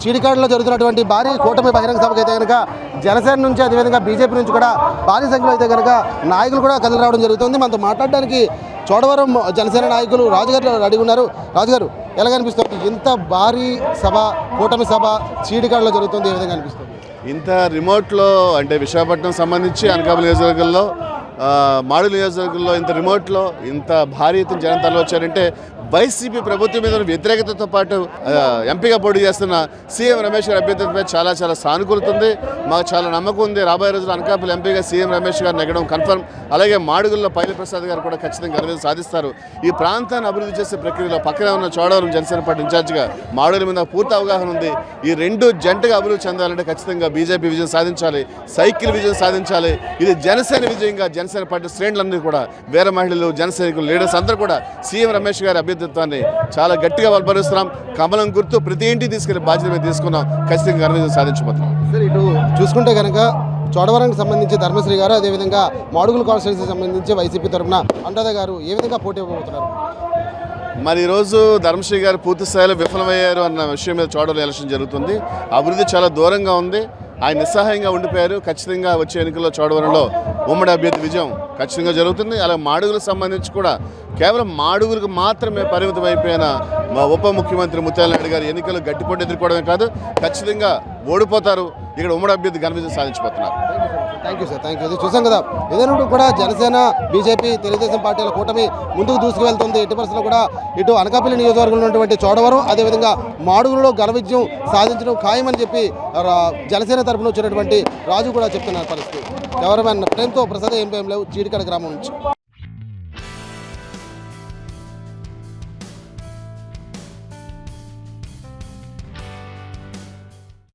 చీడికాడులో జరుగుతున్నటువంటి భారీ కూటమి బహిరంగ సభకు అయితే కనుక జనసేన నుంచి అదేవిధంగా బీజేపీ నుంచి కూడా భారీ సంఖ్యలో అయితే కనుక నాయకులు కూడా కదిలి రావడం జరుగుతుంది. మనతో మాట్లాడడానికి చోడవరం జనసేన నాయకులు రాజుగారు రెడీ ఉన్నారు. రాజుగారు ఎలా కనిపిస్తుంది? ఇంత భారీ సభ కూటమి సభ చీడికాడులో జరుగుతుంది, ఏ విధంగా అనిపిస్తుంది? ఇంత రిమోట్లో అంటే విశాఖపట్నం సంబంధించి అనకాపల్లి నియోజకవర్గంలో మాడుగుల నియోజకవర్గంలో ఇంత రిమోట్లో ఇంత భారీ ఎత్తున జనం తరలివచ్చారంటే వైసీపీ ప్రభుత్వం మీద వ్యతిరేకతతో పాటు ఎంపీగా పోటీ చేస్తున్న సీఎం రమేష్ గారి అభ్యర్థిపై చాలా సానుకూలత ఉంది. మాకు చాలా నమ్మకం ఉంది. రాబోయే రోజుల్లో అనకాపల్లి ఎంపీగా సీఎం రమేష్ గారు నెగ్గడం కన్ఫర్మ్. అలాగే మాడుగుల్లో పైలి ప్రసాద్ గారు కూడా ఖచ్చితంగా ఘన సాధిస్తారు. ఈ ప్రాంతాన్ని అభివృద్ధి చేసే ప్రక్రియలో పక్కనే ఉన్న చోడవరం జనసేన పార్టీ ఇన్ఛార్జిగా మాడుగుల మీద పూర్తి అవగాహన ఉంది. ఈ రెండు జంటగా అభివృద్ధి చెందాలంటే ఖచ్చితంగా బీజేపీ విజయం సాధించాలి, సైకిల్ విజయం సాధించాలి. ఇది జనసేన విజయంగా జనసేన పార్టీ శ్రేణులన్నీ కూడా వీర మహిళలు, జనసైనికులు, లీడర్స్ అందరూ కూడా సీఎం రమేష్ గారి అభ్యర్థిత్వాన్ని చాలా గట్టిగా బలపరుస్తున్నాం. కమలం గుర్తు ప్రతి ఇంటికి తీసుకెళ్లి బాధ్యత మీద తీసుకున్నాం. ఖచ్చితంగా ఘన విజయం సాధించబోతున్నాం. సరే, ఇటు చూసుకుంటే కనుక చోడవరానికి సంబంధించి ధర్మశ్రీ గారు, అదేవిధంగా మాడుగుల కాన్స్టిట్యున్సీకి సంబంధించి వైసీపీ తరఫున అనురాధ గారు ఏ విధంగా పోటీ ఇవ్వబోతున్నారు? మరి ఈరోజు ధర్మశ్రీ గారు పూర్తి స్థాయిలో విఫలమయ్యారు అన్న విషయం మీద చోడవరం ఎలక్షన్ జరుగుతుంది. అభివృద్ధి చాలా దూరంగా ఉంది. ఆయన నిస్సహాయంగా ఉండిపోయారు. ఖచ్చితంగా వచ్చే ఎన్నికల్లో చోడవరంలో ఉమ్మడి అభ్యర్థి విజయం ఖచ్చితంగా జరుగుతుంది. అలాగే మాడుగులకు సంబంధించి కూడా కేవలం మాడుగులకు మాత్రమే పరిమితం అయిపోయిన మా ఉప ముఖ్యమంత్రి ముత్యాల నాయుడు గారు ఎన్నికలు గట్టిపోటీ ఎదుర్కోవడమే కాదు, ఖచ్చితంగా ఓడిపోతారు. ఇక్కడ ఉమ్మడి అభ్యర్థి ఘన విజయం సాధించబోతున్నారు. Thank you sir, thank you. ఇది చూసాం కదా, ఏదైనా కూడా జనసేన, బీజేపీ, తెలుగుదేశం పార్టీల కూటమి ముందుకు దూసుకువెళ్తుంది. ఎట్టి పరిస్థితుల్లో కూడా ఇటు అనకాపల్లి నియోజకవర్గంలో ఉన్నటువంటి చోడవరం, అదేవిధంగా మాడుగులలో ఘన విజయం సాధించడం ఖాయమని చెప్పి జనసేన తరఫున వచ్చినటువంటి రాజు కూడా చెప్తున్నారు పరిస్థితి. కెమెరామెన్ ప్రేమ్తో ప్రసాద్, ఎంపీఎం లేవు, చీడికాడ గ్రామం నుంచి.